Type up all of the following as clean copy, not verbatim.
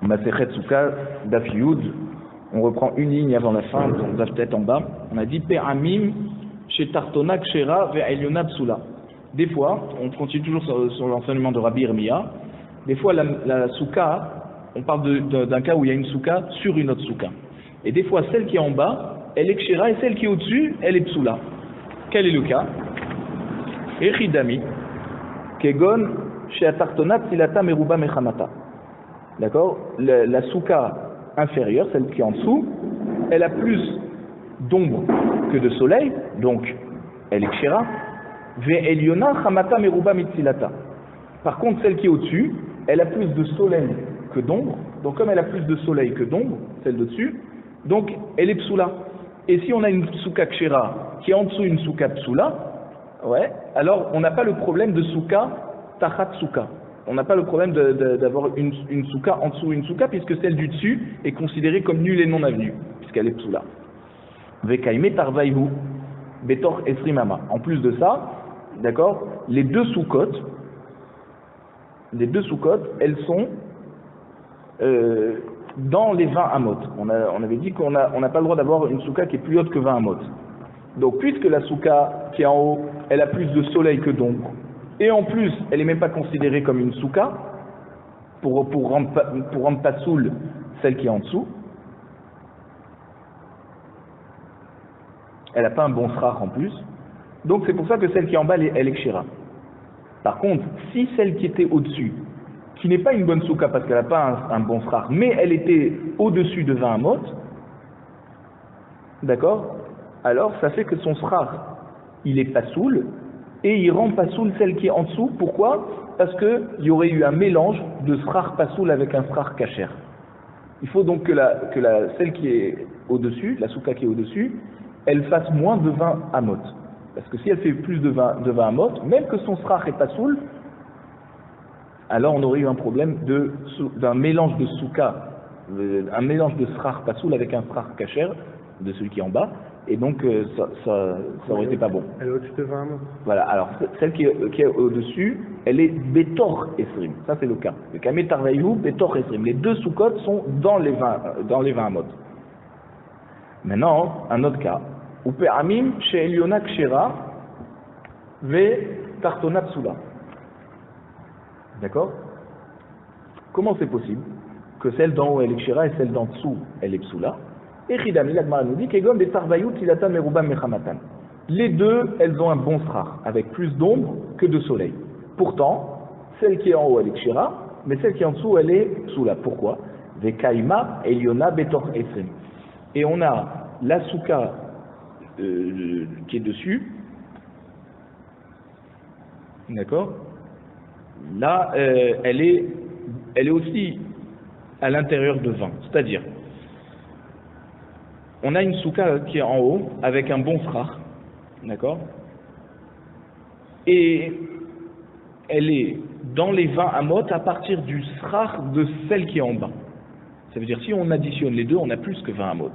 Masechet Souka, Daf Yud, on reprend une ligne avant la fin, donc Daf tête en bas. On a dit Pe'amim, chez Tartona, Kshera, Ve'elyona Psula. Des fois, on continue toujours sur l'enseignement de Rabbi Irmiya, des fois la Souka, on parle d'un cas où il y a une Souka sur une autre Souka. Et des fois, celle qui est en bas, elle est Kshera, et celle qui est au-dessus, elle est Psula. Quel est le cas? Echidami, Kegon, chez Tartona, Tsilata, Meruba, Mechamata. D'accord? La souka inférieure, celle qui est en dessous, elle a plus d'ombre que de soleil, donc elle est kshera. Ve'elyona chamata meruba mitzilata. Par contre, celle qui est au-dessus, elle a plus de soleil que d'ombre. Donc comme elle a plus de soleil que d'ombre, celle de-dessus, donc elle est psula. Et si on a une souka kshera qui est en dessous une souka psula, ouais, alors on n'a pas le problème de souka tachat souka. On n'a pas le problème d'avoir une souka en dessous une souka, puisque celle du dessus est considérée comme nulle et non avenue, puisqu'elle est psula. Vekaime tarvaihu betor esrimama. En plus de ça, d'accord, les deux soukotes, elles sont dans les 20 amot. On avait dit qu'on n'a pas le droit d'avoir une souka qui est plus haute que 20 amot. Donc puisque la souka qui est en haut, elle a plus de soleil que d'ombre, et en plus, elle n'est même pas considérée comme une souka, pour rendre pas soul celle qui est en dessous. Elle n'a pas un bon srach en plus. Donc c'est pour ça que celle qui est en bas, elle est kshera. Par contre, si celle qui était au-dessus, qui n'est pas une bonne souka parce qu'elle n'a pas un bon srach, mais elle était au-dessus de 20 amot, d'accord, alors ça fait que son srach, il est pas soul, et il rend pasoul celle qui est en dessous. Pourquoi? Parce qu'il y aurait eu un mélange de srach pasoul avec un srach kacher. Il faut donc que celle qui est au-dessus, la souka qui est au-dessus, elle fasse moins de 20 amot. Parce que si elle fait plus de 20 amot, même que son srach est pasoul, alors on aurait eu un problème d'un mélange de souka, un mélange de srach pasoul avec un srach kacher, de celui qui est en bas. Et donc ça aurait été pas bon. Elle est au-dessus de 20 amot. Voilà, alors celle qui est au-dessus, elle est Betor Esrim. Ça c'est le cas. Le Kameh Tarvayou, Betor Esrim. Les deux sous-cotes sont dans les 20 amot. Maintenant, un autre cas. Upe Amim, chez Eliona Kshera, Ve Tartona Psula. D'accord? Comment c'est possible que celle d'en haut elle est Kshera et celle d'en dessous elle est Psula? Et Chidami, la Gemara nous dit qu'Egom des Tarvayut Tilata Meruba Mechamatan. Les deux, elles ont un bon srach, avec plus d'ombre que de soleil. Pourtant, celle qui est en haut, elle est kshera, mais celle qui est en dessous, elle est psula. Pourquoi? Vekaima Eliona Betor Esrim. Et on a la souka qui est dessus, d'accord? Là, elle est aussi à l'intérieur de 20, c'est-à-dire, on a une souka qui est en haut avec un bon srach, d'accord? Et elle est dans les 20 amot à partir du srach de celle qui est en bas. Ça veut dire si on additionne les deux, on a plus que 20 amot.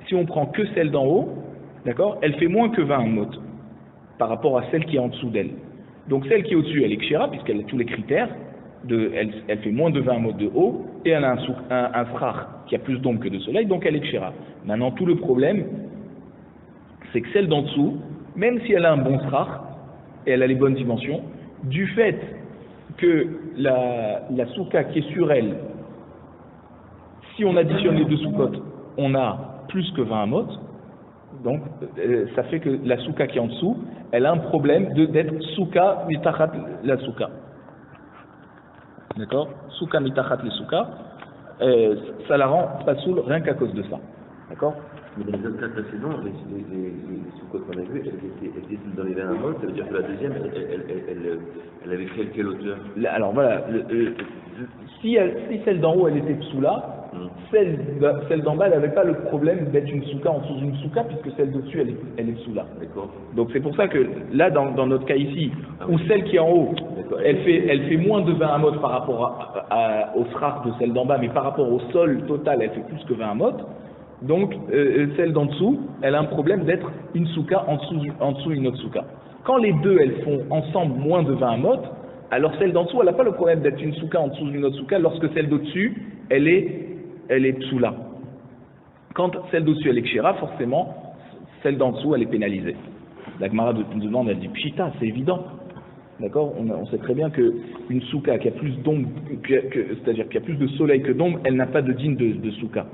Si on prend que celle d'en haut, d'accord, elle fait moins que 20 amot par rapport à celle qui est en dessous d'elle. Donc celle qui est au-dessus, elle est kshera puisqu'elle a tous les critères. Elle fait moins de 20 amot de haut et elle a un srach qui a plus d'ombre que de soleil, donc elle est kshera. Maintenant, tout le problème, c'est que celle d'en dessous, même si elle a un bon srach et elle a les bonnes dimensions, du fait que la souka qui est sur elle, si on additionne les deux soukotes, on a plus que 20 amot, donc ça fait que la souka qui est en dessous, elle a un problème d'être souka mitachat la souka. D'accord? Souka mitachat les souka, ça la rend pas soul rien qu'à cause de ça. D'accord? Mais dans les autres cas précédents, les sous-côtes qu'on a vues, elles étaient dans les 20 amot, ça veut dire que la deuxième, elle avait quelle hauteur? Alors voilà, si celle d'en haut elle était psoula, celle d'en bas elle n'avait pas le problème d'être une souka en dessous d'une souka, puisque celle dessus elle est psoula. D'accord. Donc c'est pour ça que là dans notre cas ici, où celle qui est en haut, elle fait moins de 20 amot par rapport au srach de celle d'en bas, mais par rapport au sol total elle fait plus que 20 amot. Donc celle d'en dessous, elle a un problème d'être une souka en dessous une autre souka. Quand les deux elles font ensemble moins de 20 amot, alors celle d'en dessous, elle n'a pas le problème d'être une souka en dessous d'une autre souka lorsque celle d'au-dessus, elle est psoula. Quand celle d'au-dessus, elle est kshira, forcément, celle d'en dessous, elle est pénalisée. La Gemara nous demande, elle dit pshita, c'est évident. D'accord, on sait très bien qu'une souka qui a plus d'ombre, c'est-à-dire qui a plus de soleil que d'ombre, elle n'a pas de digne de souka.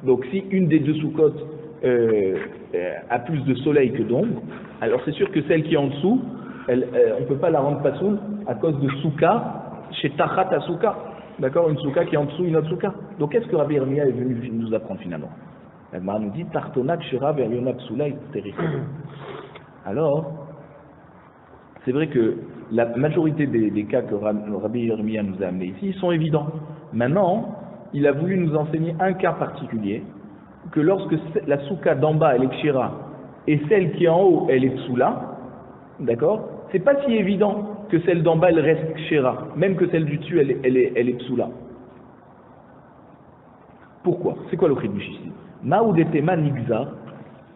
Donc si une des deux soukotes a plus de soleil que d'ombre, alors c'est sûr que celle qui est en dessous, on ne peut pas la rendre pasoul à cause de souka chez tachat à souka. D'accord, une souka qui est en dessous une autre souka. Donc qu'est-ce que Rabbi Yirmiyah est venu nous apprendre finalement? La Gemara nous dit Tartonat Shira Veriona Psoula terrifique. Alors, c'est vrai que la majorité des cas que Rabbi Yirmiyah nous a amenés ici, ils sont évidents. Maintenant, il a voulu nous enseigner un cas particulier, que lorsque la souka d'en bas, elle est kshira, et celle qui est en haut, elle est psoula, d'accord, c'est pas si évident que celle d'en bas, elle reste kshira, même que celle du dessus, elle est psoula. Pourquoi? C'est quoi le chiddush ici? Ma'udetema nigzar,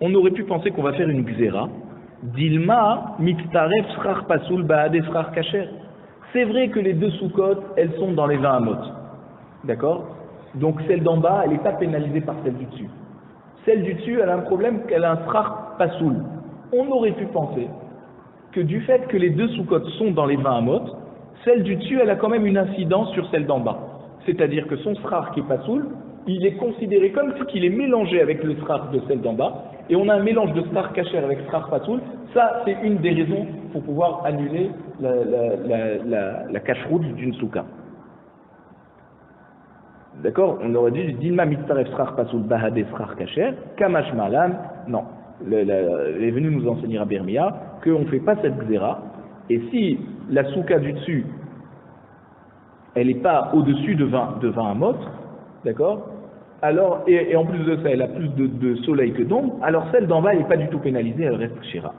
on aurait pu penser qu'on va faire une gzera, Dilma mitzaref srar pasoul baade srar kacher. C'est vrai que les deux soukotes, elles sont dans les 20 amot. D'accord? Donc celle d'en bas, elle n'est pas pénalisée par celle du dessus. Celle du dessus, elle a un problème qu'elle a un srar pasoul. On aurait pu penser que du fait que les deux soukotes sont dans les 20 amot, celle du dessus, elle a quand même une incidence sur celle d'en bas. C'est-à-dire que son srar qui est pasoul, il est considéré comme si il est mélangé avec le srar de celle d'en bas, et on a un mélange de srar kacher avec srar pasoul. Ça, c'est une des raisons pour pouvoir annuler la cacheroute d'une souka. D'accord? On aurait dit Dilma mitzaref srar pasoul bahade srar kacher, kamash malam. Non. Il est venu nous enseigner à Bermia qu'on ne fait pas cette xéra, et si la souka du dessus, elle n'est pas au-dessus de 20 amot, d'accord? Alors, et en plus de ça, elle a plus de soleil que d'ombre, alors celle d'en bas, elle n'est pas du tout pénalisée, elle reste kshira.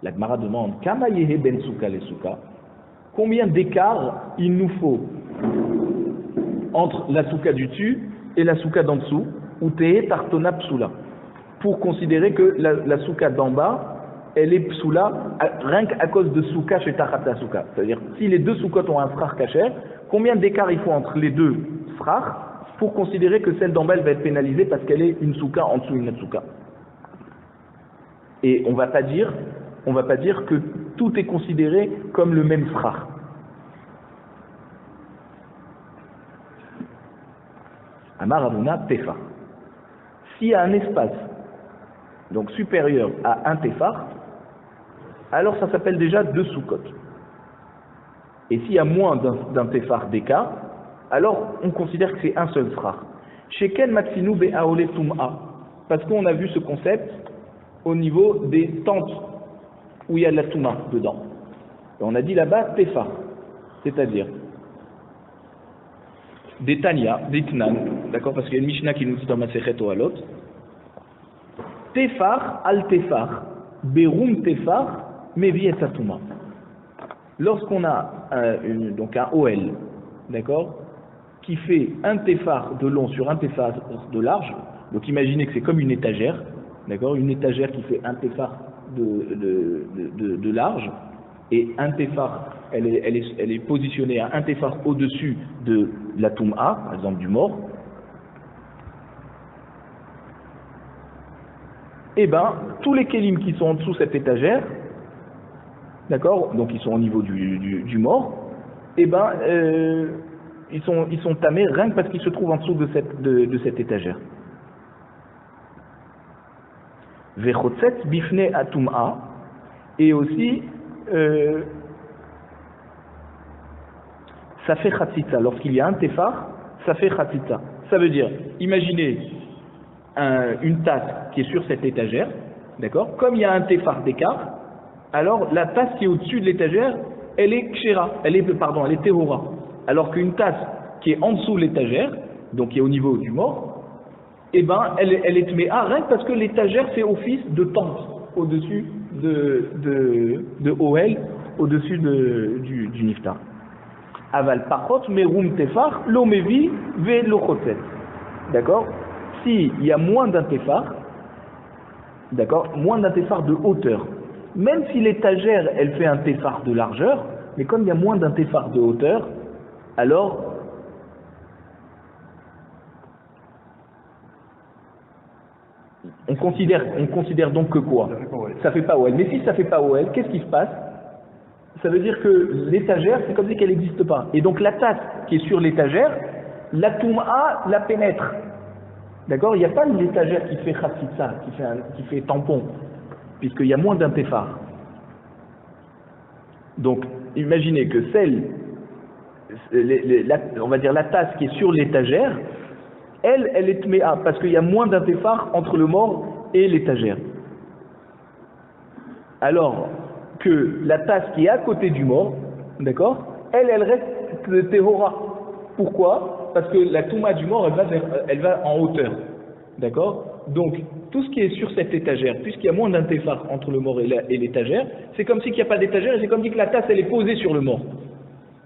La Gemara demande, Kama yehe ben souka les souka, combien d'écart il nous faut entre la souka du dessus et la souka d'en dessous, ou tehe tartona psoula, pour considérer que la souka d'en bas, elle est psoula, rien qu'à cause de souka chez tachata souka. C'est-à-dire, si les deux soukotes ont un srar kacher, combien d'écart il faut entre les deux srars pour considérer que celle d'en bas, elle va être pénalisée parce qu'elle est une souka en dessous d'une autre souka. Et on va pas dire que tout est considéré comme le même srar. Amar Avuna Tefa. S'il y a un espace donc supérieur à un tefar, alors ça s'appelle déjà deux soukotes. Et s'il y a moins d'un tefar d'écart, alors on considère que c'est un seul srar. Chez Ken Matsinu Be'aole Tum'a, parce qu'on a vu ce concept au niveau des tentes où il y a de la Tum'a dedans. Et on a dit là-bas Tefar, c'est-à-dire des Tanya, des Tnan, d'accord, parce qu'il y a une Mishnah qui nous dit dans Masechet Ohalot, Tefar al Tefar, Berum Tefar, Mevi et Tum'a. Lorsqu'on a donc un OL, d'accord, qui fait un tefar de long sur un tefar de large, donc imaginez que c'est comme une étagère, d'accord, une étagère qui fait un tefar de large, et un tefar, elle est positionnée à un tefar au-dessus de la Tum'a, par exemple du mort, et ben tous les kélim qui sont en dessous cette étagère, d'accord, donc ils sont au niveau du mort, et ben ils sont tamés rien que parce qu'ils se trouvent en dessous de cette étagère. Vechotset bifne atum'a, et aussi ça fait khatitza. Lorsqu'il y a un tefar, ça fait khatitza. Ça veut dire, imaginez une tasse qui est sur cette étagère, d'accord, comme il y a un tefar d'écart, alors la tasse qui est au-dessus de l'étagère, elle est kshera, elle est tehora. Alors qu'une tasse qui est en dessous de l'étagère, donc qui est au niveau du mort, eh ben elle est tméa rien que parce que l'étagère fait office de tente au-dessus de OL, au-dessus du niftar. Aval pachot merum tefar lo mevi ve lo chotet. D'accord? S'il y a moins d'un tefar, d'accord, moins d'un tefar de hauteur, même si l'étagère elle fait un tefar de largeur, Mais comme il y a moins d'un téphar de hauteur, alors on considère donc que quoi? Ça fait pas OL. Mais si ça fait pas OL, qu'est-ce qui se passe? Ça veut dire que l'étagère, c'est comme si qu'elle n'existe pas. Et donc la tasse qui est sur l'étagère, la Touma la pénètre. D'accord? Il n'y a pas l'étagère qui fait Khatsitsa, qui fait tampon, puisqu'il y a moins d'un téphar. Donc, imaginez que on va dire la tasse qui est sur l'étagère, elle est tméa, parce qu'il y a moins d'un téphar entre le mort et l'étagère. Alors que la tasse qui est à côté du mort, d'accord, elle reste téhora. Pourquoi? Parce que la touma du mort, elle va en hauteur. D'accord? Donc, tout ce qui est sur cette étagère, puisqu'il y a moins d'un téphar entre le mort et l'étagère, c'est comme s'il n'y a pas d'étagère, et c'est comme si que la tasse, elle est posée sur le mort.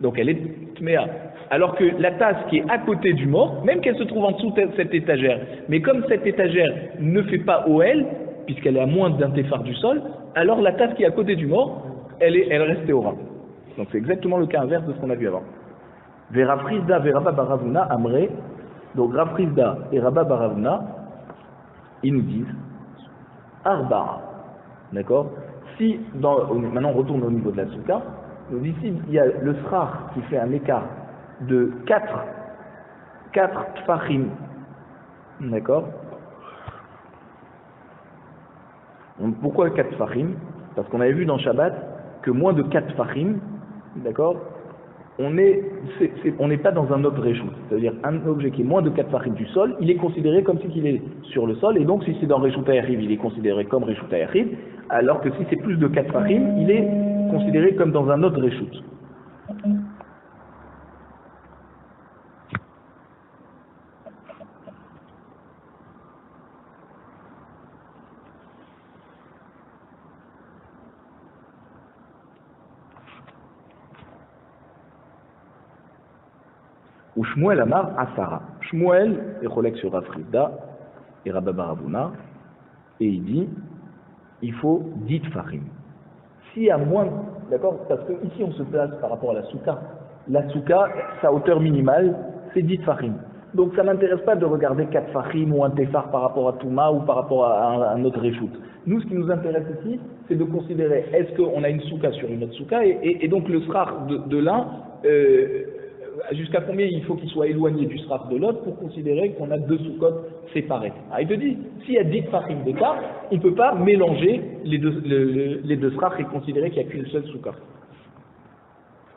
Donc, elle est tméa. Alors que la tasse qui est à côté du mort, même qu'elle se trouve en dessous de cette étagère, mais comme cette étagère ne fait pas OL, puisqu'elle est à moins d'un téphar du sol, alors la tasse qui est à côté du mort, elle reste théora. Donc, c'est exactement le cas inverse de ce qu'on a vu avant. Vera Frisda, Vera Baravuna, Amré. Donc, Rav Frisda et Rabba Baravuna, ils nous disent Arba'a. D'accord? Si, maintenant on retourne au niveau de la soukha, donc ici il y a le srar qui fait un écart de 4 tfachim. D'accord? Pourquoi 4 tfachim? Parce qu'on avait vu dans Shabbat que moins de 4 tfachim, d'accord, on n'est pas dans un autre réchout. C'est-à-dire un objet qui est moins de 4 tfachim du sol, il est considéré comme si il est sur le sol, et donc si c'est dans réchout ayachid, il est considéré comme réchout ayachid, alors que si c'est plus de 4 tfachim, il est considéré comme dans un autre réchout. Ou Shmuel Amar Asara. Shmuel est collègue sur Rav Frisda et Rabba Baravuna, et il dit il faut 10 tfachim. S'il y a moins, d'accord, parce que ici on se place par rapport à la soukha. La soukha, sa hauteur minimale, c'est 10 tfachim. Donc ça ne m'intéresse pas de regarder 4 tfachim ou un téphar par rapport à Touma ou par rapport à un autre réchout. Nous, ce qui nous intéresse ici, c'est de considérer est-ce qu'on a une soukha sur une autre soukha, et donc le srar de l'un, jusqu'à combien il faut qu'il soit éloigné du sraf de l'autre pour considérer qu'on a 2 soukotes séparées. Ah, il te dit, s'il y a 10 tfachim d'écart, on ne peut pas mélanger les deux srafs et considérer qu'il n'y a qu'une seule souka.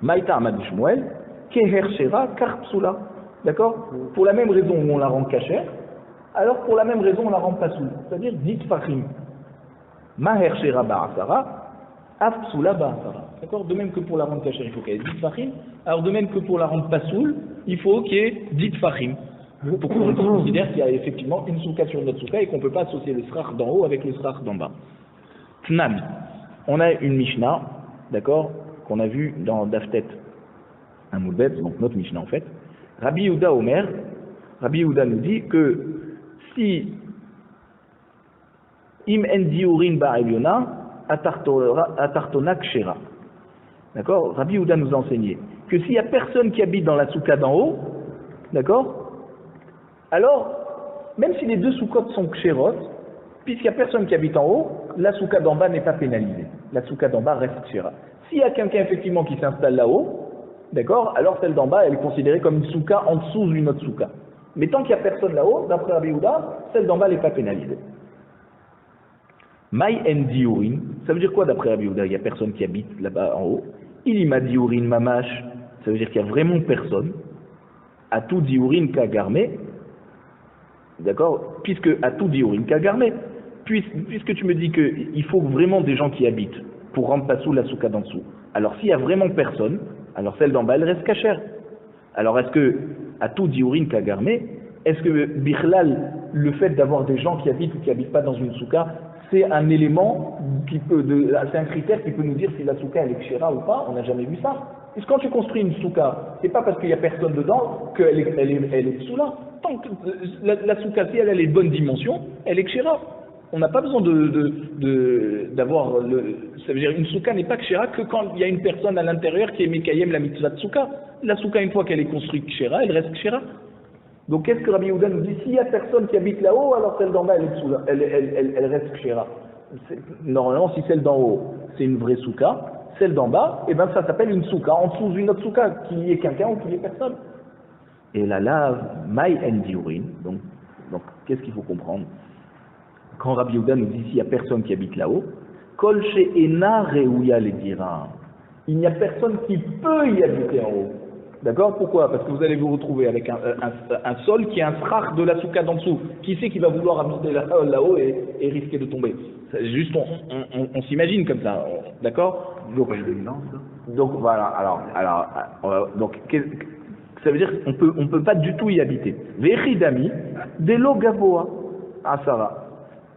Maïta Amad Shmuel, Keher Shera Karpsula. D'accord? Pour la même raison où on la rend cachère, alors pour la même raison on la rend pasoul. C'est-à-dire 10 tfachim. Maher Shera Ba'asara, Afsula Ba'asara. D'accord? De même que pour la rendre cachère, il faut qu'elle ait 10 tfachim. Alors de même que pour la rendre pasoul, il faut qu'il y ait 10 tfachim. Pour qu'on considère qu'il y a effectivement une souka sur notre souka et qu'on ne peut pas associer le srach d'en haut avec le srach d'en bas. Tnam. On a une Mishnah, d'accord, qu'on a vu dans Daftet Amoudbet, donc notre Mishnah en fait. Rabbi Yehuda Omer, Rabbi Yehuda nous dit que si im en diurin ba'elyona atartona kshera. D'accord? Rabbi Yehuda nous a enseigné que s'il n'y a personne qui habite dans la souka d'en haut, d'accord, alors, même si les 2 soukotes sont kshérot, puisqu'il n'y a personne qui habite en haut, la souka d'en bas n'est pas pénalisée. La souka d'en bas reste kshera. S'il y a quelqu'un effectivement qui s'installe là-haut, d'accord, alors celle d'en bas, elle est considérée comme une souka en dessous d'une autre souka. Mais tant qu'il n'y a personne là-haut, d'après Rabbi Yehuda, celle d'en bas n'est pas pénalisée. Mai en diurin, ça veut dire quoi d'après Rabbi Yehuda? Il n'y a personne qui habite là-bas en haut. Il y ma diurin mamash, ça veut dire qu'il n'y a vraiment personne. A tout diurin kagarme, d'accord, puisque à tout diurin kagarme, puisque tu me dis qu'il faut vraiment des gens qui habitent pour rendre pas sous la souka d'en dessous. Alors s'il y a vraiment personne, alors celle d'en bas elle reste cachère. Alors est-ce que à tout diurin kagarme, est-ce que bichlal, le fait d'avoir des gens qui habitent ou qui habitent pas dans une souka, c'est un élément c'est un critère qui peut nous dire si la souka elle est kshera ou pas? On n'a jamais vu ça. Parce que quand tu construis une souka, c'est pas parce qu'il n'y a personne dedans qu'elle est sous là. Tant que la souka, si elle a les bonnes dimensions, elle est kshera. On n'a pas besoin d'avoir le... Ça veut dire une souka n'est pas kshera que quand il y a une personne à l'intérieur qui est mekayem la mitzvah de souka. La souka, une fois qu'elle est construite kshera, elle reste kshera. Donc qu'est-ce que Rabbi Yehuda nous dit? S'il y a personne qui habite là-haut, alors celle d'en bas, elle reste kshera. Normalement, si celle d'en haut, c'est une vraie souka, celle d'en bas, eh ben ça s'appelle une souka, en dessous d'une autre souka, qu'il y ait quelqu'un ou qu'il y ait personne. Et là, Maï en diurin, donc qu'est-ce qu'il faut comprendre? Quand Rabbi Yehuda nous dit s'il n'y a personne qui habite là-haut, Kol she'ena reouya le dira, il n'y a personne qui peut y habiter en haut. D'accord? Pourquoi? Parce que vous allez vous retrouver avec un sol qui est un srach de la souka d'en dessous. Qui c'est qui va vouloir habiter là-haut et risquer de tomber? Juste, on s'imagine comme ça. D'accord? Donc voilà. Alors, donc ça veut dire qu'on peut pas du tout y habiter. Vechidami, delo gavoa, asara.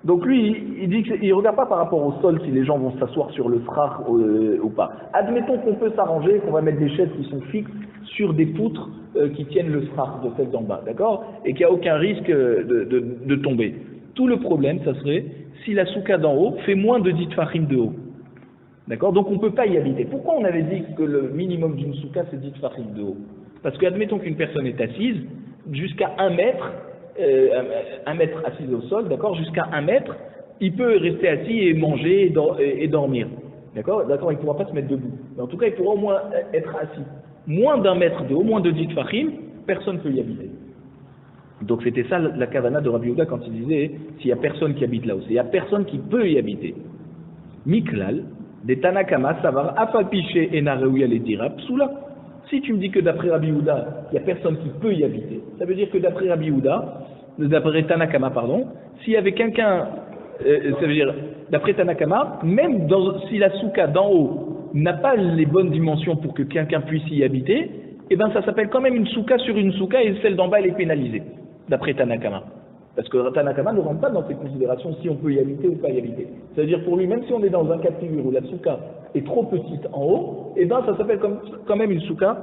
Donc lui, il dit qu'il ne regarde pas par rapport au sol si les gens vont s'asseoir sur le srach ou pas. Admettons qu'on peut s'arranger, qu'on va mettre des chaises qui sont fixes sur des poutres qui tiennent le srach de celle d'en bas, d'accord? Et qu'il n'y a aucun risque de tomber. Tout le problème, ça serait si la souka d'en haut fait moins de 10 tfachim de haut. D'accord? Donc on ne peut pas y habiter. Pourquoi on avait dit que le minimum d'une souka c'est 10 tfachim de haut? Parce qu'admettons qu'une personne est assise, jusqu'à 1 mètre, 1 mètre assis au sol, d'accord, jusqu'à 1 mètre, il peut rester assis et manger et dormir. D'accord, il ne pourra pas se mettre debout. Mais en tout cas, il pourra au moins être assis. Moins d'1 mètre de haut, moins de 10 tfachim, personne ne peut y habiter. Donc c'était ça la kavana de Rabbi Yehuda quand il disait s'il n'y a personne qui habite là-haut, il n'y a personne qui peut y habiter. Miklal, des Tanakama, savar, afalpiché et nareouya les dira, psoula. Si tu me dis que d'après Rabbi Yehuda, il n'y a personne qui peut y habiter, ça veut dire que d'après Rabbi Yehuda, d'après Tanakama, pardon, s'il y avait quelqu'un, ça veut dire, d'après Tanakama, même si la souka d'en haut n'a pas les bonnes dimensions pour que quelqu'un puisse y habiter, eh ben ça s'appelle quand même une souka sur une souka et celle d'en bas elle est pénalisée, d'après Tanakama. Parce que Tanakama ne rentre pas dans ces considérations si on peut y habiter ou pas y habiter. C'est-à-dire pour lui, même si on est dans un cas de figure où la souka est trop petite en haut, eh ben ça s'appelle quand même une souka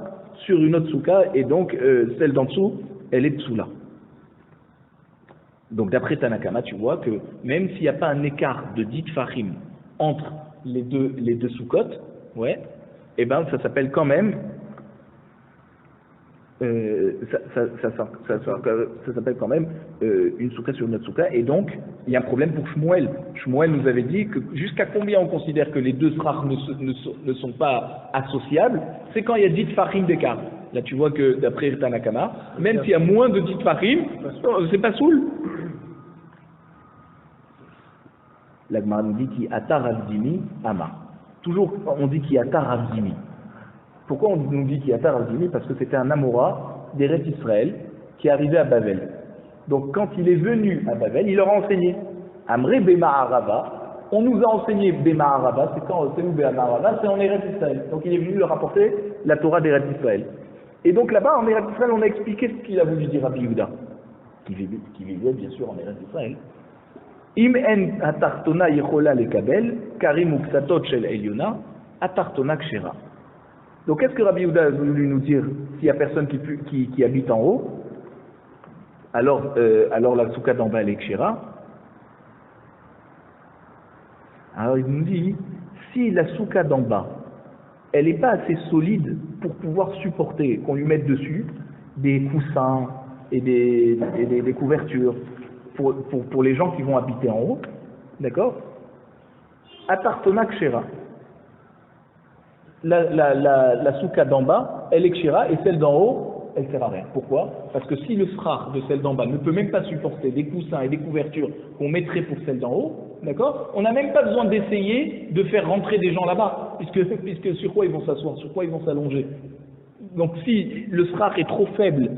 sur une autre souka et donc celle d'en dessous, elle est dessous là. Donc d'après Tanakama, tu vois que même s'il n'y a pas un écart de 10 tfachim entre les deux soukotes, ouais, eh ben ça s'appelle quand même ça s'appelle quand même une souka sur une autre souka, et donc il y a un problème pour Shmuel. Shmuel nous avait dit que jusqu'à combien on considère que les deux srach ne sont pas associables, c'est quand il y a 10 tfachim d'écart. Là tu vois que d'après Tanakama, même s'il y a moins de 10 tfachim, c'est pas soul. La Gemara nous dit qui atar avdimi ama. Toujours on dit qui atar avdimi. Pourquoi on nous dit qu'il y a Tarazimi? Parce que c'était un Amora d'Eretz Israël qui est arrivé à Bavel. Donc quand il est venu à Bavel, il leur a enseigné. Amré Bema Arava, on nous a enseigné Bema Arava, c'est quand c'est où Bema Arava? C'est en Eretz Israël. Donc il est venu leur apporter la Torah d'Eretz Israël. Et donc là-bas, en Eretz Israël, on a expliqué ce qu'il a voulu dire Rabbi Yehuda, qui vivait bien sûr en Eretz Israël. Im en atartona yechola lekabel, karim uksatot shel Eliona, atartona kshera. Donc qu'est-ce que Rabbi Yehuda a voulu nous dire? S'il n'y a personne qui habite en haut, alors la souka d'en bas elle est kshera. Alors il nous dit, si la souka d'en bas, elle n'est pas assez solide pour pouvoir supporter qu'on lui mette dessus des coussins et des couvertures pour les gens qui vont habiter en haut, d'accord? Atartona kshera. La souka d'en bas, elle est kshira, et celle d'en haut, elle ne sert à rien. Pourquoi? Parce que si le srach de celle d'en bas ne peut même pas supporter des coussins et des couvertures qu'on mettrait pour celle d'en haut, d'accord? On n'a même pas besoin d'essayer de faire rentrer des gens là-bas, puisque sur quoi ils vont s'asseoir, sur quoi ils vont s'allonger. Donc si le srach est trop faible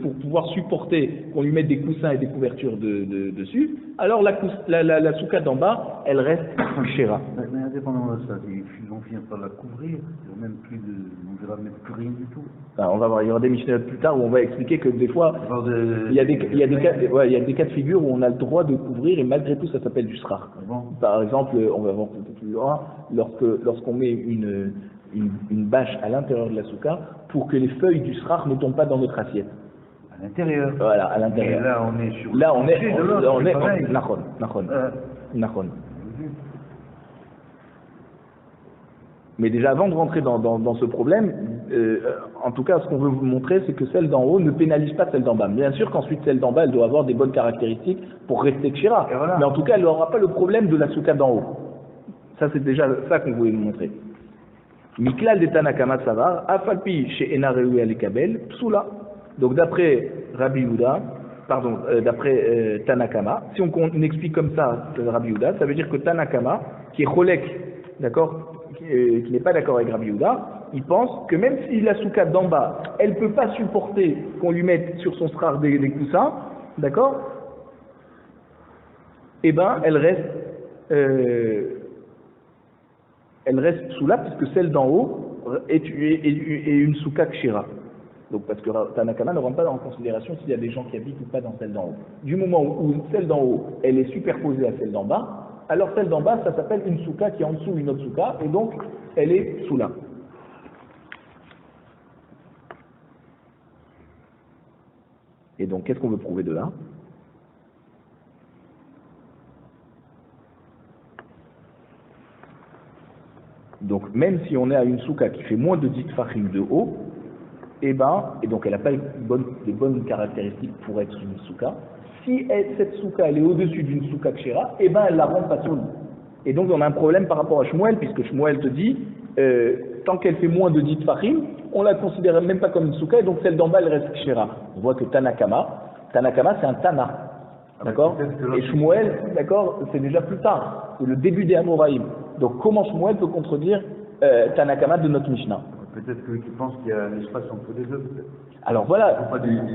pour pouvoir supporter qu'on lui mette des coussins et des couvertures dessus, alors la souka d'en bas, elle reste kshira. Mais indépendamment de ça, ils vont finir par la couvrir, ils vont même plus on ne verra même plus rien du tout. On va voir, il y aura des mishnayot plus tard où on va expliquer que des fois, il y a des cas de figure où on a le droit de couvrir et malgré tout ça s'appelle du srach. Par exemple, on va voir un peu plus loin, lorsqu'on met une bâche à l'intérieur de la souka pour que les feuilles du srach ne tombent pas dans notre assiette. l'intérieur. Voilà, à Et l'intérieur. là, on est sur Là, on est, de l'autre, on c'est est, pareil. Nachon. Mais déjà, avant de rentrer dans ce problème, en tout cas, ce qu'on veut vous montrer, c'est que celle d'en haut ne pénalise pas celle d'en bas. Bien sûr qu'ensuite, celle d'en bas, elle doit avoir des bonnes caractéristiques pour rester kshira. Et voilà. Mais en tout cas, elle n'aura pas le problème de la souka d'en haut. Ça, c'est déjà ça qu'on voulait vous montrer. Miklal de Tanakama Savar, Afalpi chez Enareou Alikabel, Psula. Donc, d'après Rabbi Yehuda, d'après Tanakama, si on explique comme ça Rabbi Yehuda, ça veut dire que Tanakama, qui est Cholek, d'accord, qui n'est pas d'accord avec Rabbi Yehuda, il pense que même si la souka d'en bas, elle ne peut pas supporter qu'on lui mette sur son srar des coussins, d'accord, eh ben elle reste sous là, puisque celle d'en haut est une souka kshira. Donc parce que Tanakama ne rentre pas en considération s'il y a des gens qui habitent ou pas dans celle d'en haut. Du moment où celle d'en haut, elle est superposée à celle d'en bas, alors celle d'en bas, ça s'appelle une souka qui est en dessous d'une autre souka, et donc elle est sous là. Et donc qu'est-ce qu'on veut prouver de là? Donc même si on est à une souka qui fait moins de 10 tfachim de haut, et donc elle n'a pas des bonnes caractéristiques pour être une souka, si cette souka elle est au-dessus d'une souka kshira, et elle la rend pas solide. Et donc on a un problème par rapport à Shmuel, puisque Shmuel te dit, tant qu'elle fait moins de 10 tfachim, on la considère même pas comme une souka, et donc celle d'en bas elle reste kshira. On voit que Tanakama c'est un Tana, d'accord? Et Shmuel, d'accord, c'est déjà plus tard, c'est le début des Amoraïm. Donc comment Shmuel peut contredire Tanakama de notre Mishnah? Peut-être qu'il pense qu'il y a un espace entre les deux. Alors voilà,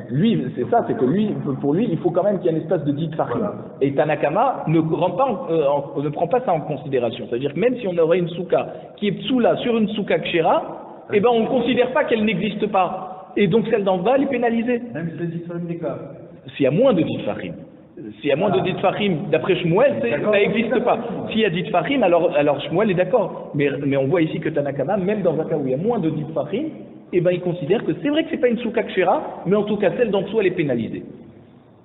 lui, c'est ça, c'est que lui, pour lui, il faut quand même qu'il y ait un espace de 10 tfachim. Voilà. Et Tanakama ne prend pas ça en considération. C'est-à-dire que même si on aurait une souka qui est psoula sur une souka kshira, on ne considère pas qu'elle n'existe pas. Et donc celle d'en bas, elle est pénalisée. Même si c'est 10 tfachim d'écart. S'il y a moins de 10 tfachim. S'il y a moins de 10 tfachim, d'après Shmuel, ça n'existe pas. S'il y a 10 tfachim, alors Shmuel est d'accord. Mais on voit ici que Tanakama, même dans un cas où il y a moins de 10 tfachim, il considère que c'est vrai que c'est pas une souka kshira, mais en tout cas celle d'en dessous elle est pénalisée.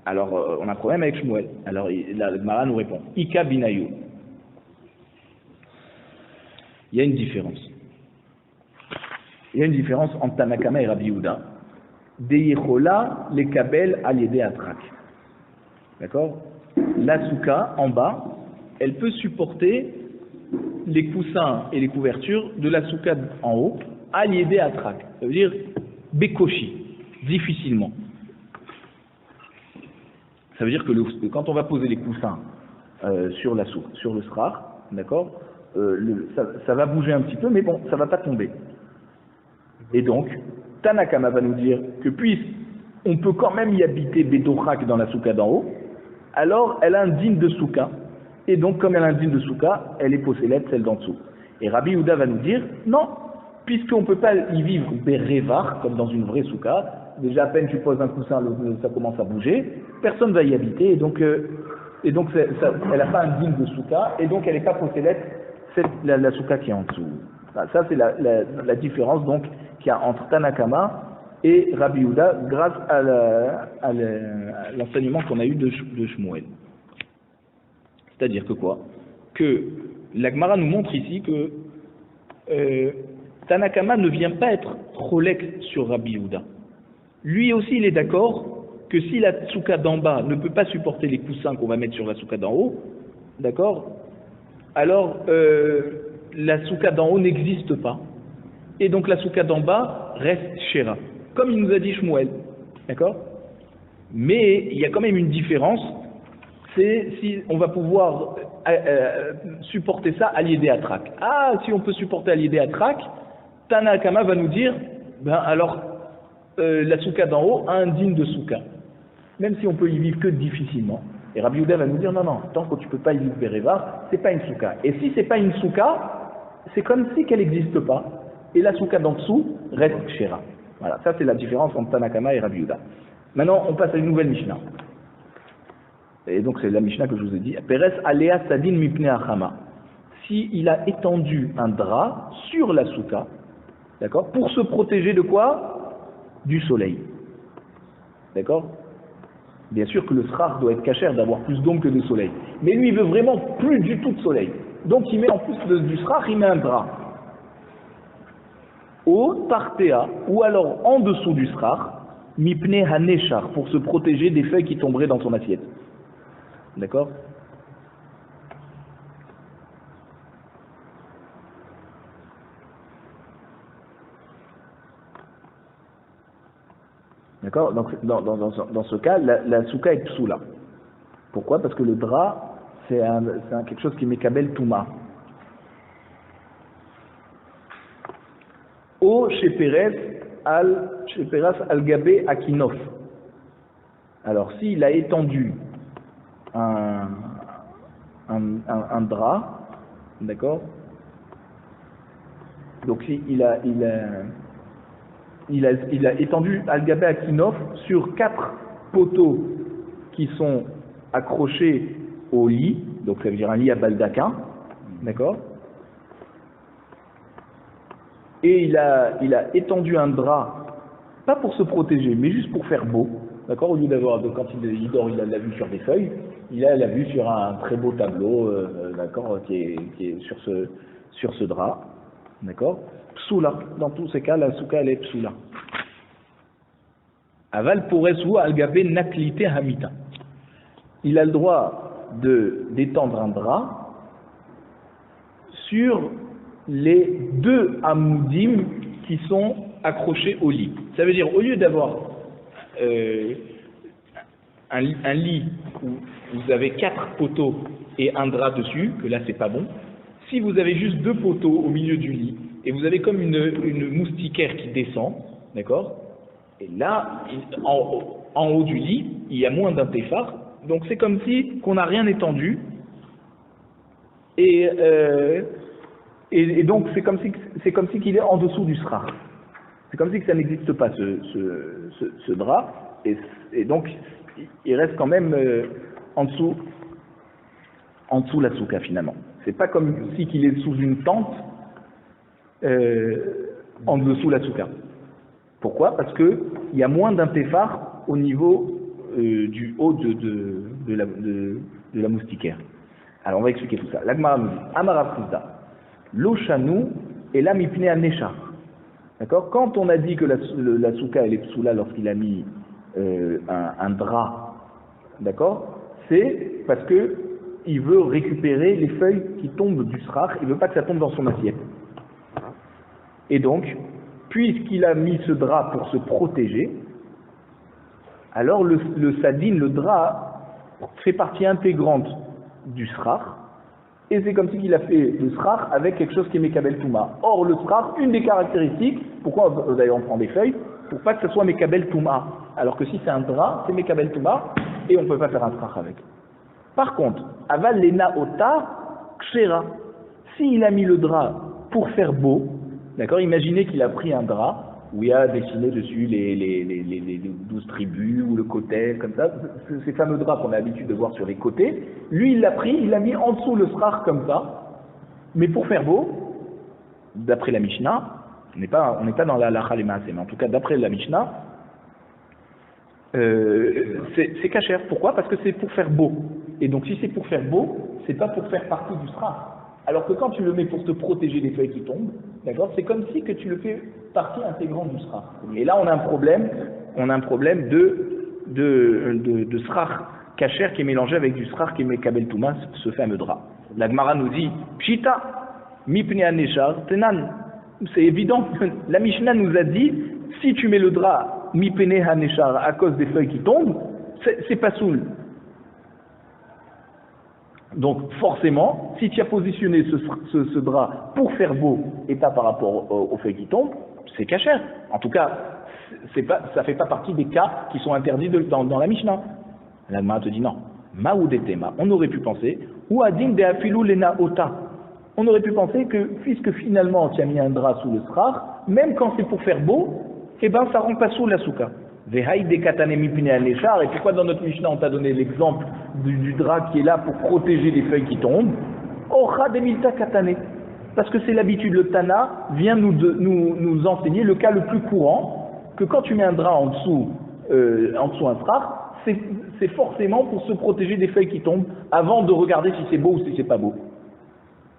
Alors on a un problème avec Shmuel. Alors le Gemara nous répond Ika binayu. Il y a une différence. Il y a une différence entre Tanakama et Rabbi Yehuda. Deyechola les kabel al yedei atrak. D'accord? La souka en bas, elle peut supporter les coussins et les couvertures de la souka en haut, à l'idée à trak. Ça veut dire bekoshi, difficilement. Ça veut dire que quand on va poser les coussins sur le srar, d'accord, ça va bouger un petit peu, mais bon, ça va pas tomber. Et donc, Tanakama va nous dire que puisqu'on peut quand même y habiter bedochak dans la souka d'en haut, alors elle a un digne de souka, et donc comme elle a un digne de souka, elle est possédée celle d'en dessous. Et Rabbi Yehuda va nous dire, non, puisqu'on ne peut pas y vivre berevar, comme dans une vraie souka, déjà à peine tu poses un coussin, ça commence à bouger, personne ne va y habiter, et donc elle n'a pas un digne de souka, et donc elle n'est pas possédée la souka qui est en dessous. Ça c'est la différence donc qu'il y a entre Tanakama et Rabbi Yehuda grâce à l'enseignement qu'on a eu de Shmuel. C'est-à-dire que quoi? Que la Gemara nous montre ici que Tanakama ne vient pas être cholek sur Rabbi Yehuda. Lui aussi il est d'accord que si la souka d'en bas ne peut pas supporter les coussins qu'on va mettre sur la souka d'en haut, d'accord, alors la souka d'en haut n'existe pas. Et donc la souka d'en bas reste shera. Comme il nous a dit Shmuel, d'accord? Mais il y a quand même une différence, c'est si on va pouvoir supporter ça à l'idée à trak. Ah, si on peut supporter à l'idée à trak, Tanakama va nous dire, alors la souka d'en haut a un digne de souka, même si on peut y vivre que difficilement. Et Rabbi Yehuda va nous dire, non, tant que tu peux pas y vivre Bereva, c'est pas une souka. Et si c'est pas une souka, c'est comme si qu'elle n'existe pas. Et la souka d'en dessous reste shera. Voilà, ça c'est la différence entre Tanakama et Rabbi Yehuda. Maintenant, on passe à une nouvelle Mishnah. Et donc c'est la Mishnah que je vous ai dit. Peres alea sadin mipne achama. Si il a étendu un drap sur la souka, d'accord, pour se protéger de quoi? Du soleil. D'accord? Bien sûr que le srach doit être cachère d'avoir plus d'ombre que de soleil. Mais lui, il veut vraiment plus du tout de soleil. Donc il met en plus du srach, il met un drap. Au tartea, ou alors en dessous du srach, mipne haneshar, pour se protéger des feuilles qui tomberaient dans son assiette. D'accord? D'accord? Donc, dans ce cas, la souka est psoula. Pourquoi? Parce que le drap, c'est quelque chose qui mekabel touma. O sheperas al-gabé akinof. Alors, s'il a étendu un drap, d'accord? Donc, il a étendu al-gabé akinof sur 4 poteaux qui sont accrochés au lit, donc ça veut dire un lit à baldaquin, d'accord? Et il a étendu un drap, pas pour se protéger, mais juste pour faire beau, d'accord? Au lieu d'avoir, quand il dort, il a la vue sur des feuilles, il a la vue sur un très beau tableau, d'accord, qui est sur ce drap, d'accord? Psoula, dans tous ces cas, la souka, elle est psoula. Aval poresu al-gabé naklité hamita. Il a le droit d'étendre un drap sur les 2 amoudim qui sont accrochés au lit. Ça veut dire, au lieu d'avoir un lit où vous avez 4 poteaux et un drap dessus, que là c'est pas bon, si vous avez juste 2 poteaux au milieu du lit, et vous avez comme une moustiquaire qui descend, d'accord? Et là, en haut du lit, il y a moins d'un téphar, donc c'est comme si qu'on n'a rien étendu, et donc c'est comme si qu'il est en dessous du srach. C'est comme si que ça n'existe pas ce drap, et donc il reste quand même en dessous la souka finalement. C'est pas comme si qu'il est sous une tente en dessous la souka. Pourquoi? Parce que il y a moins d'un téphar au niveau du haut de la moustiquaire. Alors on va expliquer tout ça. L'Agmara nous dit Amara Prizda, l'Oshanu et la mipne anesha. D'accord? Quand on a dit que la souka elle est psoula lorsqu'il a mis un drap, d'accord? C'est parce que il veut récupérer les feuilles qui tombent du srach, il veut pas que ça tombe dans son assiette. Et donc, puisqu'il a mis ce drap pour se protéger, alors le sadine, le drap, fait partie intégrante du srach, et c'est comme si il a fait le srach avec quelque chose qui est mekabel touma. Or, le srach, une des caractéristiques, pourquoi d'ailleurs on prend des feuilles, pour pas que ce soit mekabel touma, alors que si c'est un drap, c'est mekabel touma, et on ne peut pas faire un srach avec. Par contre, aval lena ota kshera, s'il a mis le drap pour faire beau, d'accord, imaginez qu'il a pris un drap où il a dessiné dessus les 12 tribus ou le côté, comme ça, ces fameux draps qu'on a l'habitude de voir sur les côtés, lui il l'a pris, il l'a mis en dessous le srach comme ça, mais pour faire beau, d'après la Mishnah, on n'est pas dans la halakha les maaseh, mais en tout cas d'après la Mishnah, c'est kasher. Pourquoi? Parce que c'est pour faire beau. Et donc si c'est pour faire beau, c'est pas pour faire partie du srach. Alors que quand tu le mets pour te protéger des feuilles qui tombent, d'accord, c'est comme si que tu le fais partie intégrante du srach. Et là on a un problème de srach kasher qui est mélangé avec du srach qui est mekabel touma, ce fameux drap. La Gemara nous dit pshita mipne aneshar tenan. C'est évident, la Mishnah nous a dit si tu mets le drap mipne aneshar à cause des feuilles qui tombent, c'est pas soul. Donc forcément, si tu as positionné ce drap pour faire beau et pas par rapport aux feuilles qui tombent, c'est kasher. En tout cas, ça fait pas partie des cas qui sont interdits dans la Mishnah. La Gemara te dit non. Maoudetema, on aurait pu penser, ou adin de afilou lena ota. On aurait pu penser que, puisque finalement tu as mis un drap sous le srach, même quand c'est pour faire beau, eh ben ça rend pas sous la souka. Vehaï de katane mipine aneshar, et pourquoi dans notre Mishnah on t'a donné l'exemple du drap qui est là pour protéger les feuilles qui tombent? Ocha de milta katane. Parce que c'est l'habitude, le Tana vient nous enseigner le cas le plus courant, que quand tu mets un drap en dessous en dessous un srach, c'est forcément pour se protéger des feuilles qui tombent avant de regarder si c'est beau ou si c'est pas beau.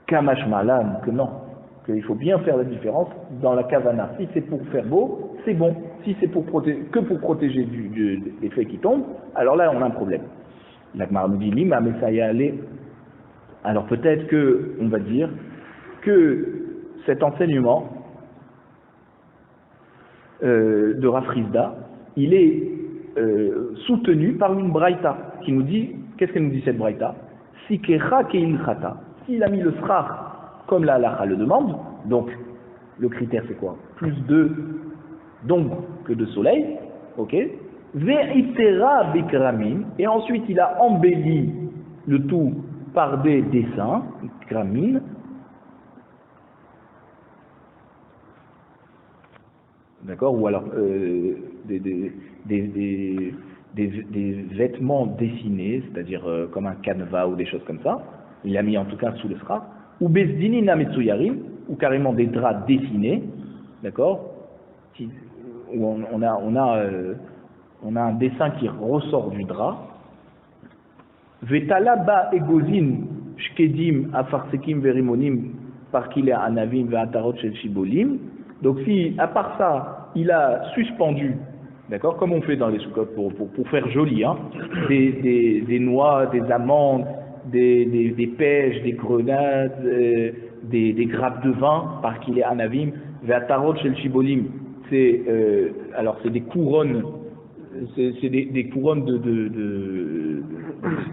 Kamash malan, que non, qu'il faut bien faire la différence dans la kavana. Si c'est pour faire beau, c'est bon. Si c'est que pour protéger des feuilles qui tombent, alors là on a un problème. La Gemara nous dit lima mais ça y est allé. Alors peut-être que on va dire que cet enseignement de Rav Rizda, il est soutenu par une braïta qui nous dit, qu'est-ce qu'elle nous dit cette braïta? Sikecha keilchata. S'il a mis le srach comme la halacha le demande, donc le critère c'est quoi? Plus d'ombre que de soleil, ok? Ve'itera bikramin, et ensuite il a embelli le tout par des dessins, kramin. D'accord? Ou alors des vêtements dessinés, c'est-à-dire comme un canevas ou des choses comme ça. Il a mis en tout cas sous le srach. Ou bezdinina metsuyarim, ou carrément des draps dessinés, d'accord? Où on a un dessin qui ressort du drap. Vetalaba egozin shkedim afarsekim verimonim parkile anavim ve'atarot shel shibolim. Donc si, à part ça, il a suspendu, d'accord, comme on fait dans les soukotes pour faire joli, hein, des noix, des amandes, des pêches, des grenades, des grappes de vin, par qu'il est anavim, ve'atarot shel shibolim, alors c'est des couronnes, c'est des couronnes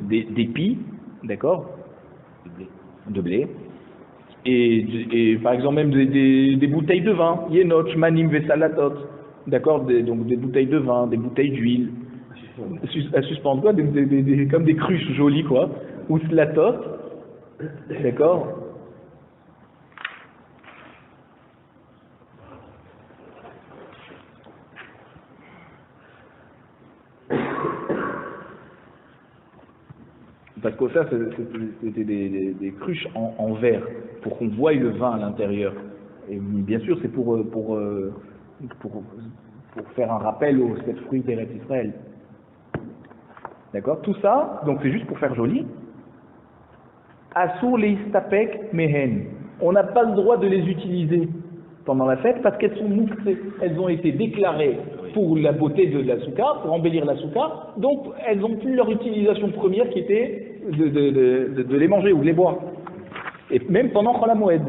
d'épis, d'accord, de blé. Et par exemple même des bouteilles de vin, yenot, manim, vesalatot, d'accord, donc des bouteilles de vin, des bouteilles d'huile, à suspendre quoi, comme des cruches jolies quoi, ou slatot, d'accord. Parce qu'au fait, c'était des cruches en verre, pour qu'on voie le vin à l'intérieur. Et bien sûr, c'est pour faire un rappel aux 7 fruits d'Eretz Israël. D'accord? Tout ça, donc c'est juste pour faire joli. Asur leistapek mehen. On n'a pas le droit de les utiliser pendant la fête parce qu'elles sont moussées. Elles ont été déclarées pour la beauté de la souka, pour embellir la souka, donc elles n'ont plus leur utilisation première qui était de les manger ou de les boire. Et même pendant Chol HaMoed.